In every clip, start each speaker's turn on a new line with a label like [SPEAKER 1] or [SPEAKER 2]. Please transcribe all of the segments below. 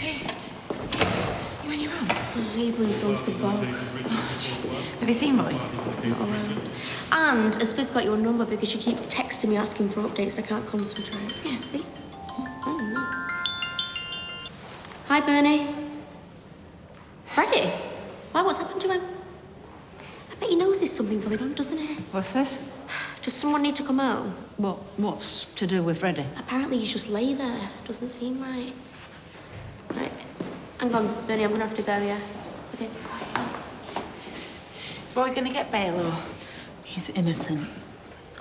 [SPEAKER 1] You in your room?
[SPEAKER 2] Oh, Evelyn's gone to the bog.
[SPEAKER 1] Have you seen Roy?
[SPEAKER 2] Not allowed. And has Fizz got your number because she keeps texting me asking for updates and I can't concentrate.
[SPEAKER 1] Yeah, see?
[SPEAKER 2] Hi, Bernie. Freddie? Why, what's happened to him? I bet he knows there's something going on, doesn't he?
[SPEAKER 3] What's this?
[SPEAKER 2] Does someone need to come home?
[SPEAKER 3] What's to do with Freddie?
[SPEAKER 2] Apparently he's just lay there. Doesn't seem right. Right. Hang on, Bernie, I'm gonna have to go, yeah? Okay.
[SPEAKER 1] Is Roy gonna get bail or...?
[SPEAKER 4] He's innocent.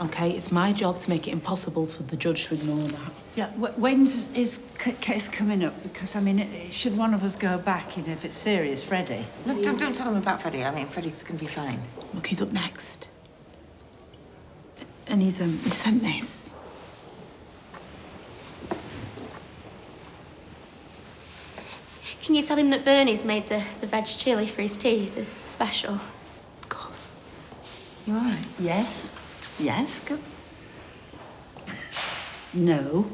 [SPEAKER 4] Okay, it's my job to make it impossible for the judge to ignore that.
[SPEAKER 3] Yeah, when's his case coming up? Because, I mean, should one of us go back, you know, if it's serious, Freddie?
[SPEAKER 1] Look, don't tell him about Freddie. I mean, Freddie's gonna be fine.
[SPEAKER 4] Look, he's up next. And he sent this.
[SPEAKER 2] Can you tell him that Bernie's made the veg chili for his tea, the special?
[SPEAKER 4] Of course.
[SPEAKER 1] You all right?
[SPEAKER 3] Yes. Yes, go. No.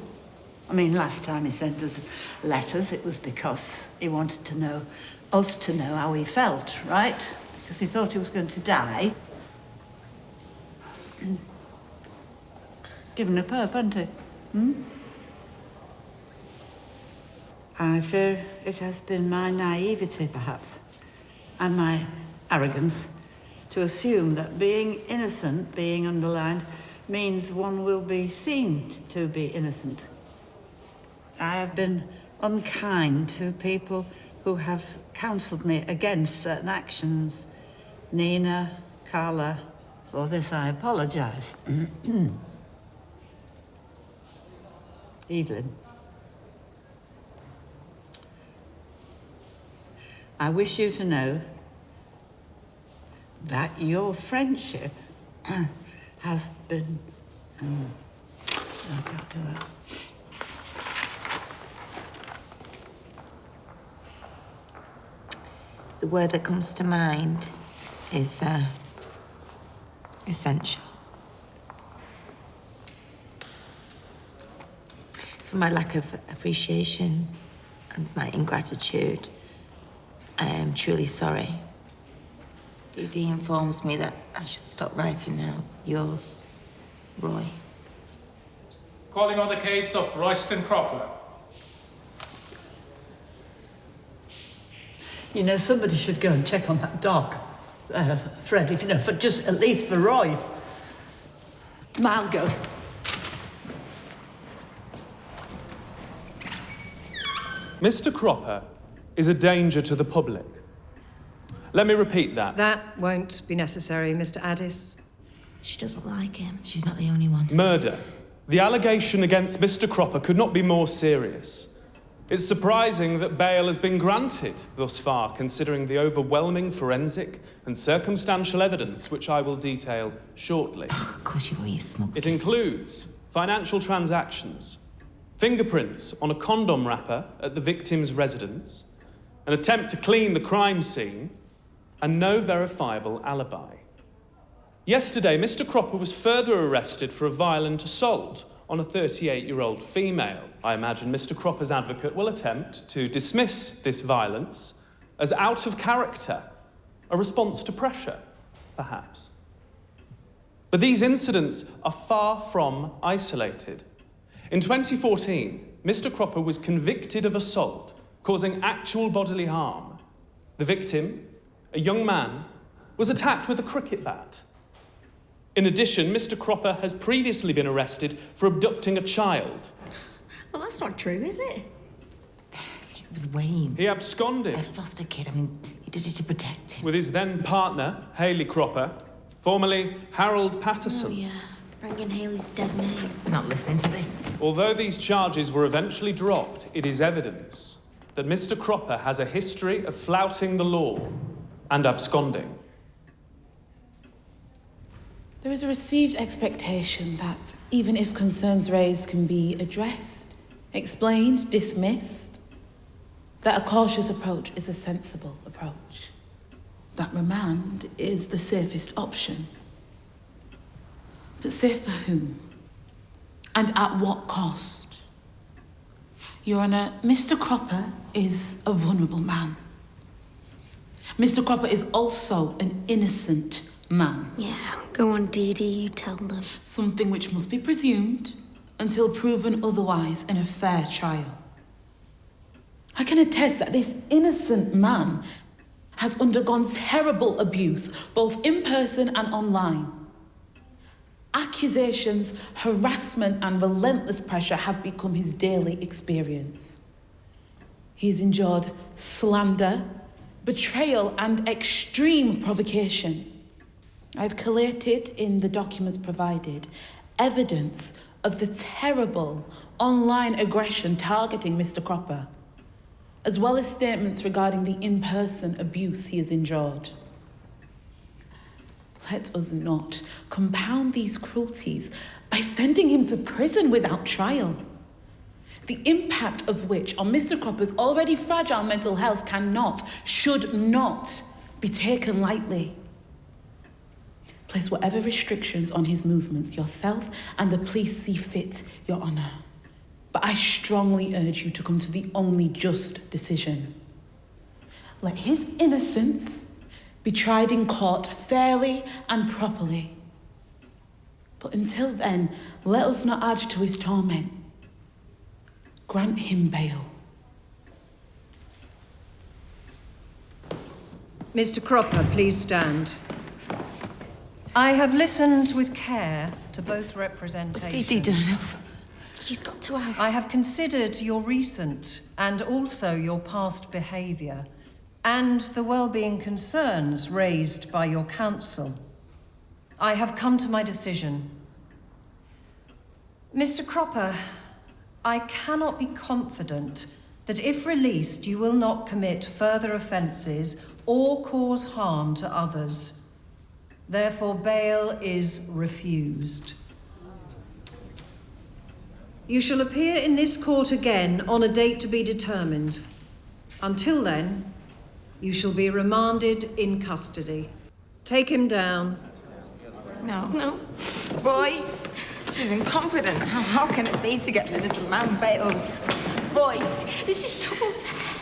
[SPEAKER 3] I mean, last time he sent us letters, it was because he wanted to know, us to know how he felt, right? Because he thought he was going to die. Given a perp, hasn't he? I fear it has been my naivety, perhaps, and my arrogance, to assume that being innocent, being underlined, means one will be seen to be innocent. I have been unkind to people who have counselled me against certain actions. Nina, Carla, for this I apologise. Evelyn. I wish you to know that your friendship has been... I can't do that.
[SPEAKER 1] The word that comes to mind is, essential. For my lack of appreciation and my ingratitude, I am truly sorry. Dee-Dee informs me that I should stop writing now. Yours, Roy.
[SPEAKER 5] Calling on the case of Royston Cropper.
[SPEAKER 3] You know, somebody should go and check on that dog, Fred, if you know, for just at least for Roy. I'll go.
[SPEAKER 5] Mr. Cropper is a danger to the public. Let me repeat that.
[SPEAKER 6] That won't be necessary, Mr. Addis.
[SPEAKER 2] She doesn't like him.
[SPEAKER 1] She's not the only one.
[SPEAKER 5] Murder. The allegation against Mr. Cropper could not be more serious. It's surprising that bail has been granted thus far, considering the overwhelming forensic and circumstantial evidence, which I will detail shortly.
[SPEAKER 1] Of course you will, you smug.
[SPEAKER 5] It includes financial transactions, fingerprints on a condom wrapper at the victim's residence, an attempt to clean the crime scene, and no verifiable alibi. Yesterday, Mr. Cropper was further arrested for a violent assault on a 38-year-old female. I imagine Mr. Cropper's advocate will attempt to dismiss this violence as out of character, a response to pressure, perhaps. But these incidents are far from isolated. In 2014, Mr. Cropper was convicted of assault, causing actual bodily harm. The victim, a young man, was attacked with a cricket bat. In addition, Mr. Cropper has previously been arrested for abducting a child.
[SPEAKER 2] Well, that's not true, is it?
[SPEAKER 1] It was Wayne.
[SPEAKER 5] He absconded.
[SPEAKER 1] A foster kid. I mean, he did it to protect him.
[SPEAKER 5] With his then partner, Hayley Cropper, formerly Harold Patterson.
[SPEAKER 2] Oh, yeah. Bringing Hayley's dead name.
[SPEAKER 1] I'm not listening to this.
[SPEAKER 5] Although these charges were eventually dropped, it is evidence that Mr. Cropper has a history of flouting the law and absconding.
[SPEAKER 7] There is a received expectation that even if concerns raised can be addressed, explained, dismissed, that a cautious approach is a sensible approach. That remand is the safest option. But safe for whom? And at what cost? Your Honour, Mr. Cropper is a vulnerable man. Mr. Cropper is also an innocent man.
[SPEAKER 2] Yeah, go on, Dee-Dee, you tell them.
[SPEAKER 7] Something which must be presumed until proven otherwise in a fair trial. I can attest that this innocent man has undergone terrible abuse, both in person and online. Accusations, harassment, and relentless pressure have become his daily experience. He's endured slander, betrayal, and extreme provocation. I've collated in the documents provided evidence of the terrible online aggression targeting Mr. Cropper, as well as statements regarding the in-person abuse he has endured. Let us not compound these cruelties by sending him to prison without trial, the impact of which on Mr. Cropper's already fragile mental health cannot, should not be taken lightly. Place whatever restrictions on his movements yourself and the police see fit, Your Honour. But I strongly urge you to come to the only just decision. Let his innocence be tried in court fairly and properly. But until then, let us not add to his torment. Grant him bail.
[SPEAKER 6] Mr. Cropper, please stand. I have listened with care to both representations.
[SPEAKER 1] Dee-Dee, darling. She's got to have...
[SPEAKER 6] I have considered your recent and also your past behaviour and the well-being concerns raised by your counsel. I have come to my decision. Mr. Cropper, I cannot be confident that if released you will not commit further offences or cause harm to others. Therefore, bail is refused. You shall appear in this court again on a date to be determined. Until then, you shall be remanded in custody. Take him down.
[SPEAKER 1] No. Roy, she's incompetent. How can it be to get an innocent man bailed? Roy.
[SPEAKER 2] This is so unfair.